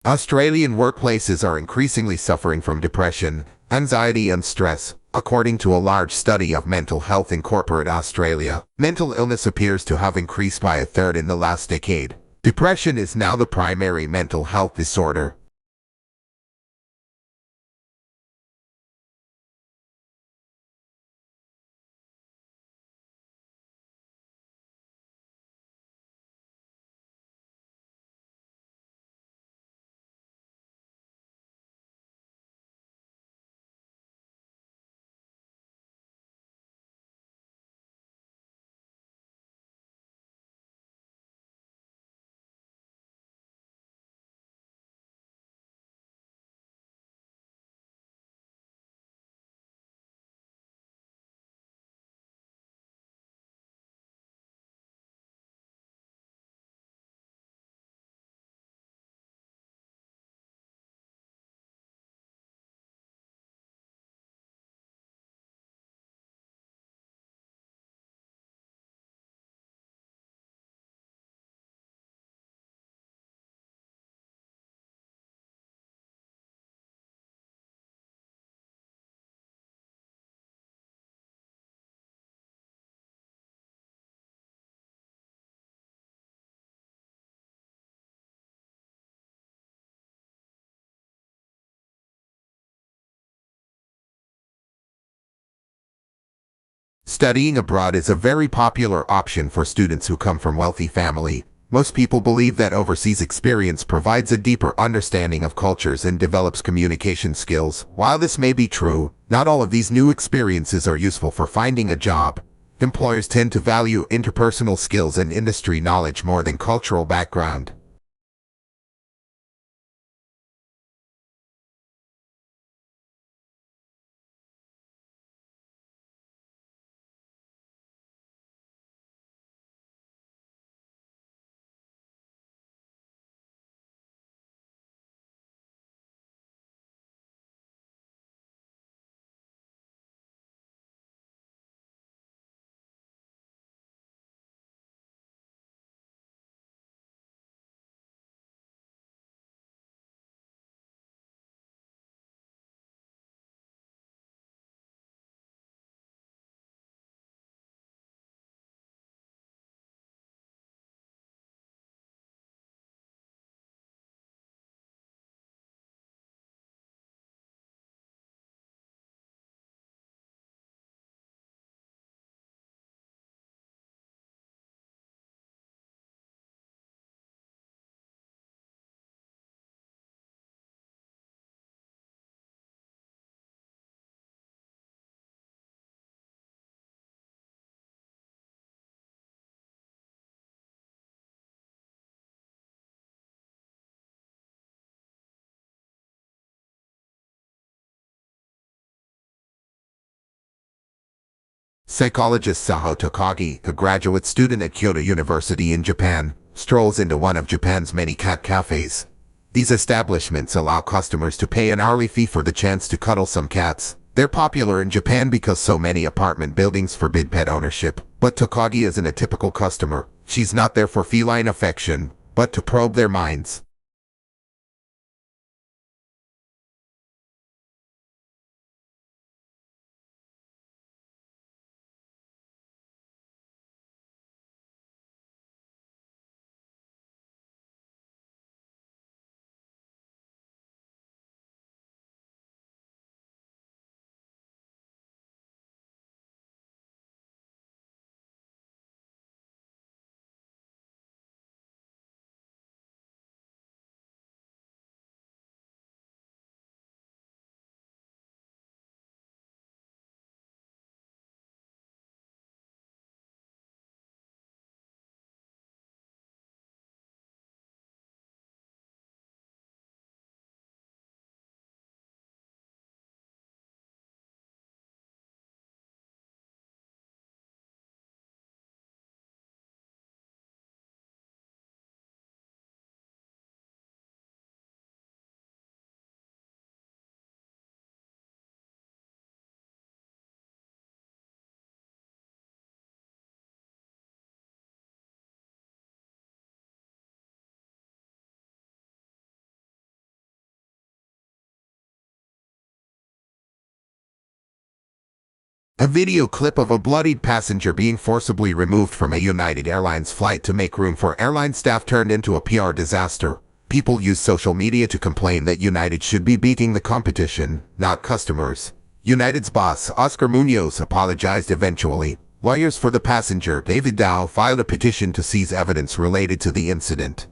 Australian workplaces are increasingly suffering from depression, anxiety and stress, according to a large study of mental health in corporate Australia. Mental illness appears to have increased by a third in the last decade. Depression is now the primary mental health disorder. Studying abroad is a very popular option for students who come from wealthy families. Most people believe that overseas experience provides a deeper understanding of cultures and develops communication skills. While this may be true, not all of these new experiences are useful for finding a job. Employers tend to value interpersonal skills and industry knowledge more than cultural background. Psychologist Saho Takagi, a graduate student at Kyoto University in Japan, strolls into one of Japan's many cat cafes. These establishments allow customers to pay an hourly fee for the chance to cuddle some cats. They're popular in Japan because so many apartment buildings forbid pet ownership. But Takagi isn't a typical customer. She's not there for feline affection, but to probe their minds. A video clip of a bloodied passenger being forcibly removed from a United Airlines flight to make room for airline staff turned into a PR disaster. People use social media to complain that United should be beating the competition, not customers. United's boss, Oscar Munoz, apologized eventually. Lawyers for the passenger, David Dow, filed a petition to seize evidence related to the incident.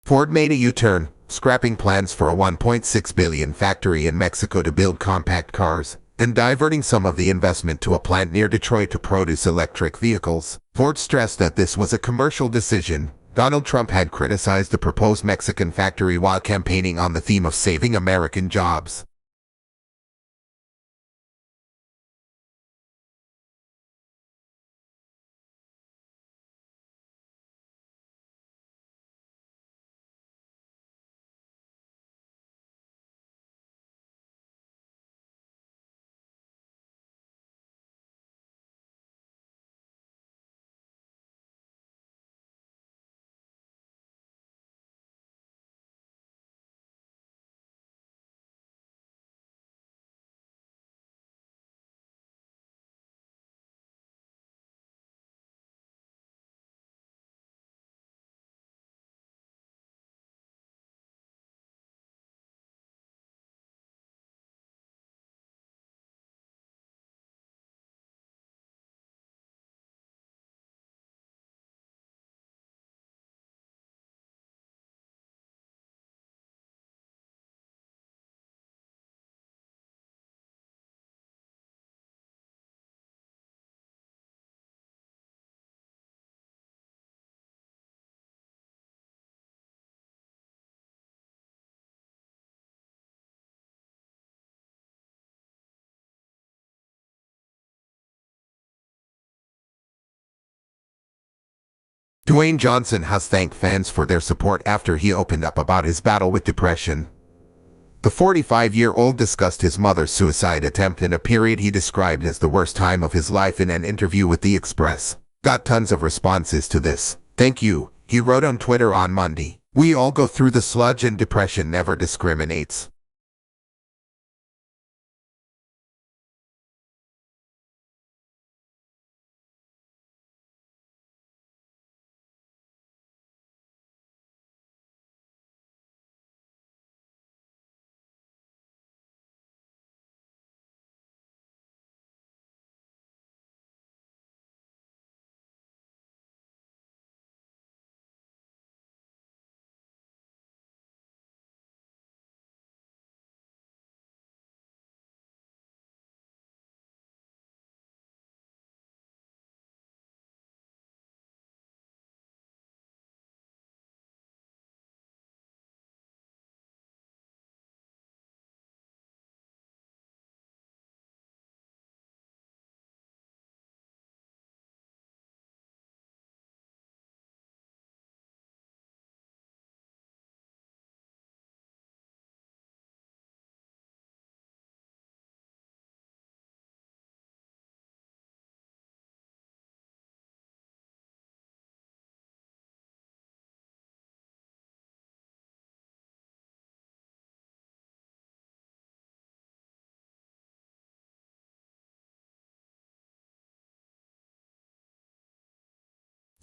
Ford made a U-turn, scrapping plans for a $1.6 billion factory in Mexico to build compact cars, and diverting some of the investment to a plant near Detroit to produce electric vehicles. Ford stressed that this was a commercial decision. Donald Trump had criticized the proposed Mexican factory while campaigning on the theme of saving American jobs. Dwayne Johnson has thanked fans for their support after he opened up about his battle with depression. The 45-year-old discussed his mother's suicide attempt in a period he described as the worst time of his life in an interview with The Express. Got tons of responses to this. Thank you, he wrote on Twitter on Monday. We all go through the sludge and depression never discriminates.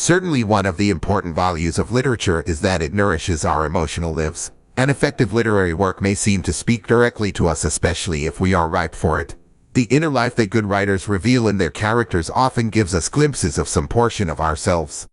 Certainly one of the important values of literature is that it nourishes our emotional lives. An effective literary work may seem to speak directly to us, especially if we are ripe for it. The inner life that good writers reveal in their characters often gives us glimpses of some portion of ourselves.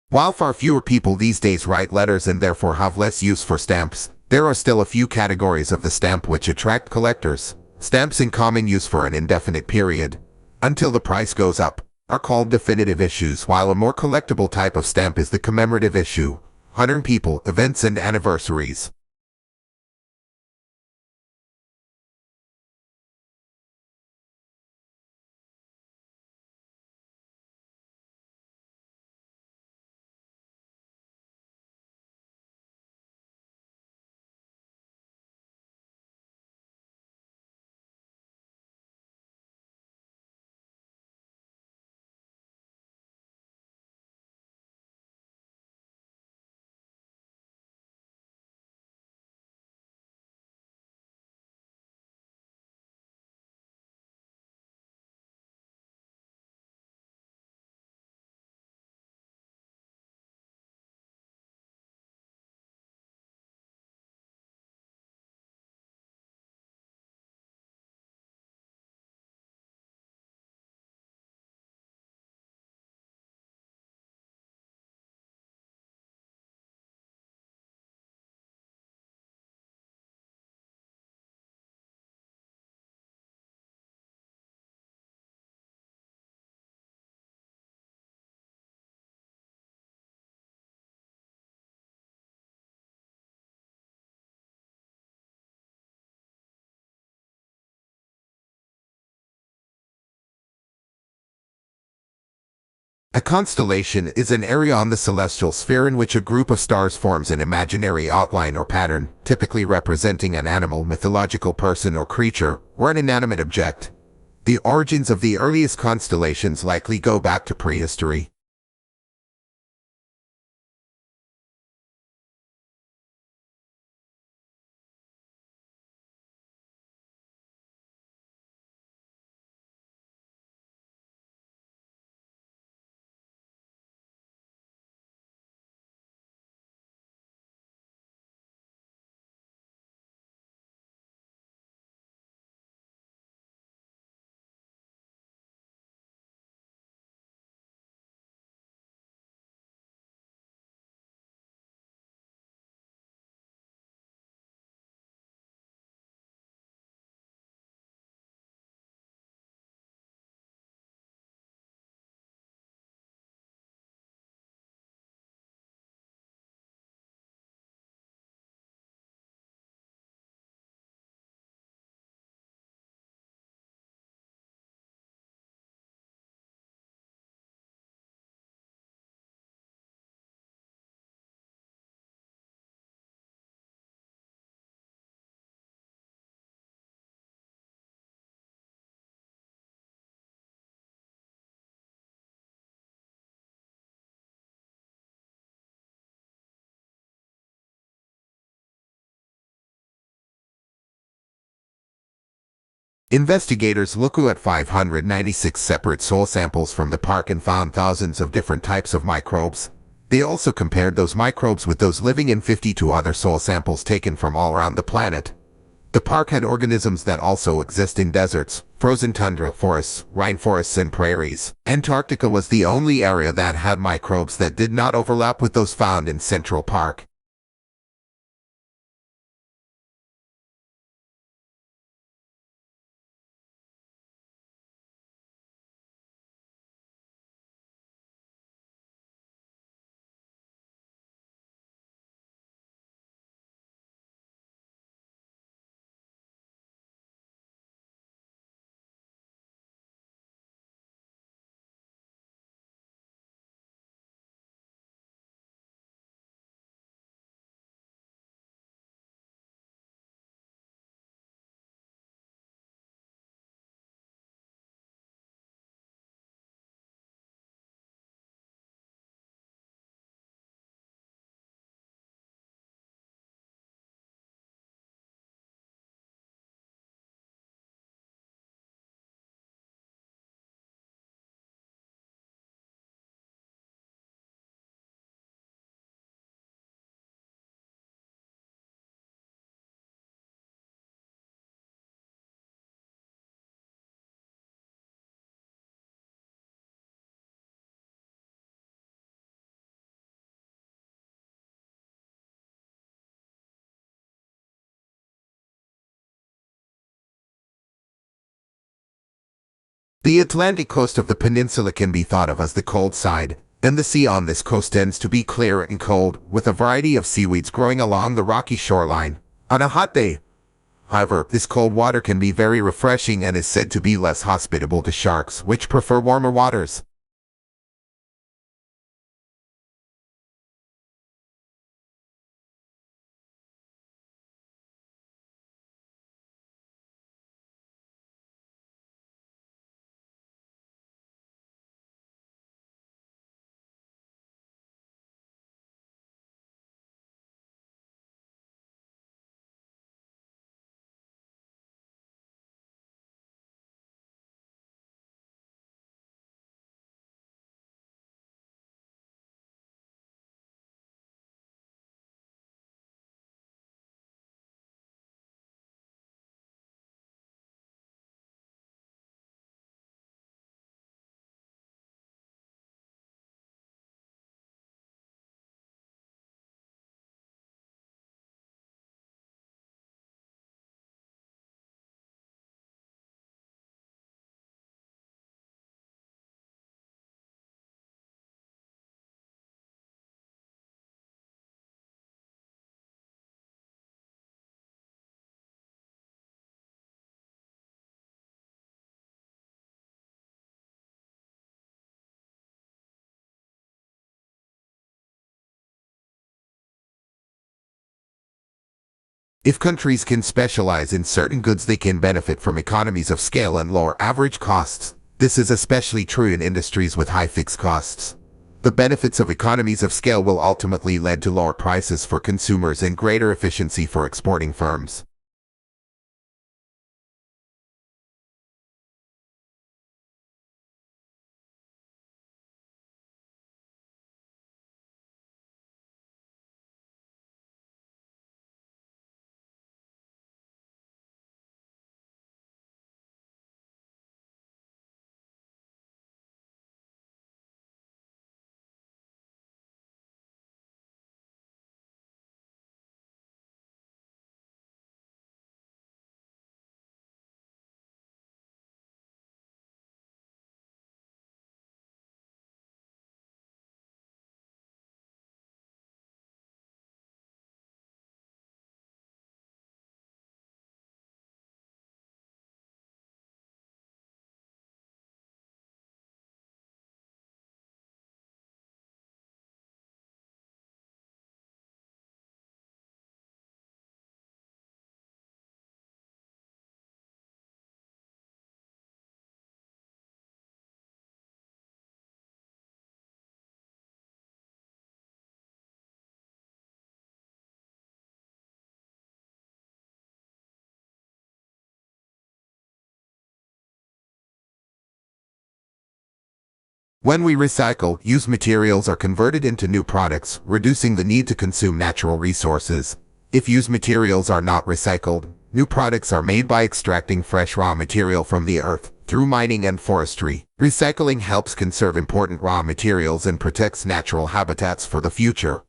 While far fewer people these days write letters and therefore have less use for stamps, there are still a few categories of the stamp which attract collectors. Stamps in common use for an indefinite period, until the price goes up, are called definitive issues, while a more collectible type of stamp is the commemorative issue, honoring people, events, and anniversaries. A constellation is an area on the celestial sphere in which a group of stars forms an imaginary outline or pattern, typically representing an animal, mythological person or creature, or an inanimate object. The origins of the earliest constellations likely go back to prehistory. Investigators looked at 596 separate soil samples from the park and found thousands of different types of microbes. They also compared those microbes with those living in 52 other soil samples taken from all around the planet. The park had organisms that also exist in deserts, frozen tundra forests, rainforests and prairies. Antarctica was the only area that had microbes that did not overlap with those found in Central Park. The Atlantic coast of the peninsula can be thought of as the cold side, and the sea on this coast tends to be clear and cold, with a variety of seaweeds growing along the rocky shoreline. On a hot day, however, this cold water can be very refreshing and is said to be less hospitable to sharks, which prefer warmer waters. If countries can specialize in certain goods, they can benefit from economies of scale and lower average costs. This is especially true in industries with high fixed costs. The benefits of economies of scale will ultimately lead to lower prices for consumers and greater efficiency for exporting firms. When we recycle, used materials are converted into new products, reducing the need to consume natural resources. If used materials are not recycled, new products are made by extracting fresh raw material from the earth through mining and forestry. Recycling helps conserve important raw materials and protects natural habitats for the future.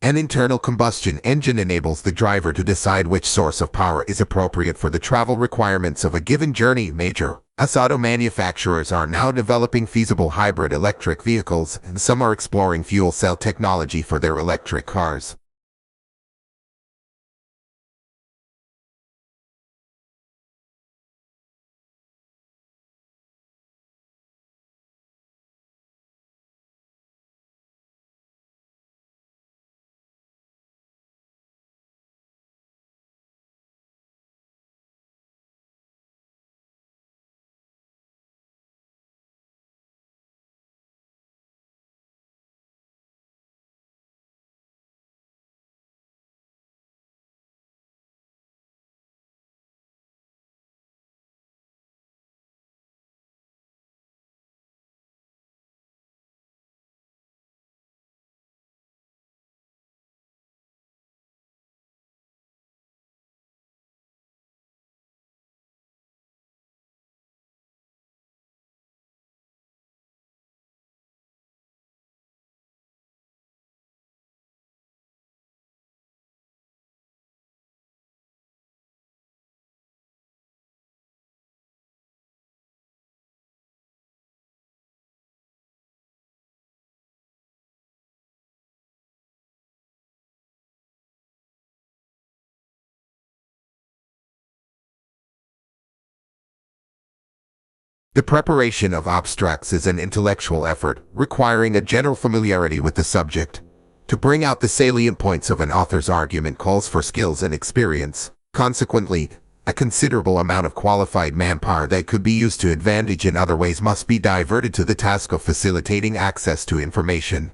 An internal combustion engine enables the driver to decide which source of power is appropriate for the travel requirements of a given journey. Major US auto manufacturers are now developing feasible hybrid electric vehicles, and some are exploring fuel cell technology for their electric cars. The preparation of abstracts is an intellectual effort, requiring a general familiarity with the subject. To bring out the salient points of an author's argument calls for skills and experience. Consequently, a considerable amount of qualified manpower that could be used to advantage in other ways must be diverted to the task of facilitating access to information.